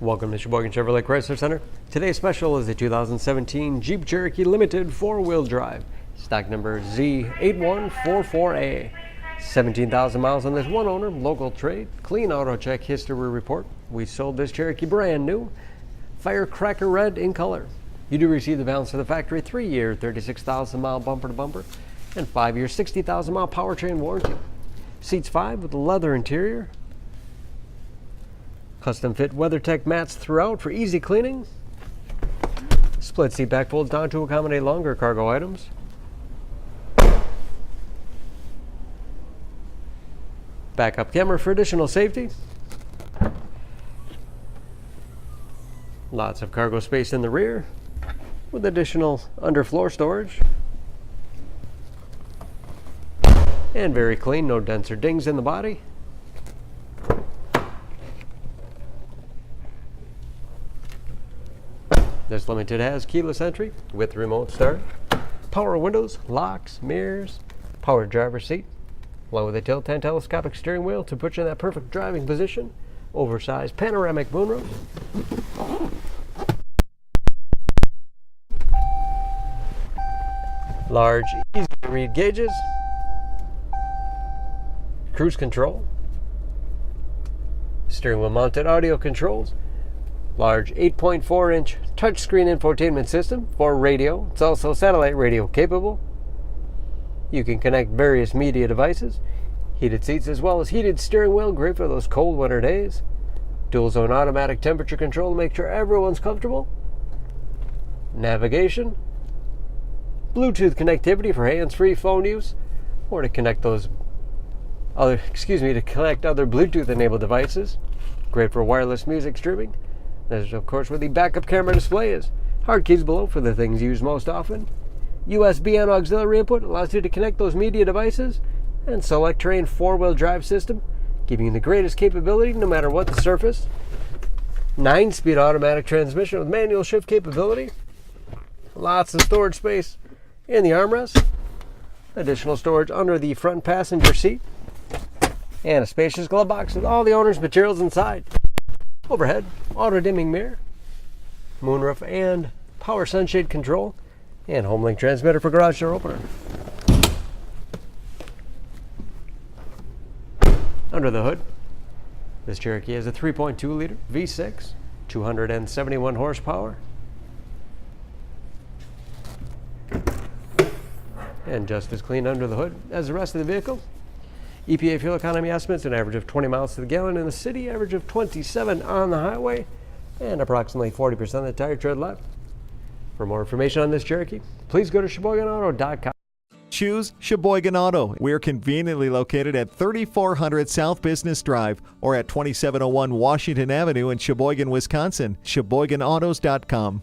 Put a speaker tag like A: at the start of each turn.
A: Welcome to Sheboygan Chevrolet Chrysler Center. Today's special is the 2017 Jeep Cherokee Limited 4-wheel drive. Stock number Z8144A. 17,000 miles on this one owner, local trade, clean auto check history report. We sold this Cherokee brand new, Firecracker red in color. You do receive the balance of the factory 3-year, 36,000 mile bumper to bumper, and 5-year, 60,000 mile powertrain warranty. Seats 5 with a leather interior. Custom fit WeatherTech mats throughout for easy cleaning. Split seat back folds down to accommodate longer cargo items. Backup camera for additional safety. Lots of cargo space in the rear with additional underfloor storage. And very clean, no dents or dings in the body. This Limited has keyless entry with remote start, power windows, locks, mirrors, power driver's seat, along with a tilt and telescopic steering wheel to put you in that perfect driving position, oversized panoramic moonroof, large easy to read gauges, cruise control, steering wheel mounted audio controls, large 8.4-inch touchscreen infotainment system for radio. It's also satellite radio capable. You can connect various media devices. Heated seats as well as heated steering wheel, great for those cold winter days. Dual zone automatic temperature control to make sure everyone's comfortable. Navigation. Bluetooth connectivity for hands-free phone use, or to connect to connect other Bluetooth-enabled devices. Great for wireless music streaming. There's, of course, where the backup camera display is. Hard keys below for the things used most often. USB and auxiliary input allows you to connect those media devices. And select terrain 4-wheel drive system, giving you the greatest capability no matter what the surface. 9-speed automatic transmission with manual shift capability. Lots of storage space in the armrest. Additional storage under the front passenger seat. And a spacious glove box with all the owner's materials inside. Overhead, auto-dimming mirror, moonroof and power sunshade control, and HomeLink transmitter for garage door opener. Under the hood, this Cherokee has a 3.2-liter V6, 271 horsepower, and just as clean under the hood as the rest of the vehicle. EPA fuel economy estimates an average of 20 miles to the gallon in the city, average of 27 on the highway, and approximately 40% of the tire tread left. For more information on this Cherokee, please go to SheboyganAuto.com.
B: Choose Sheboygan Auto. We're conveniently located at 3400 South Business Drive or at 2701 Washington Avenue in Sheboygan, Wisconsin. SheboyganAutos.com.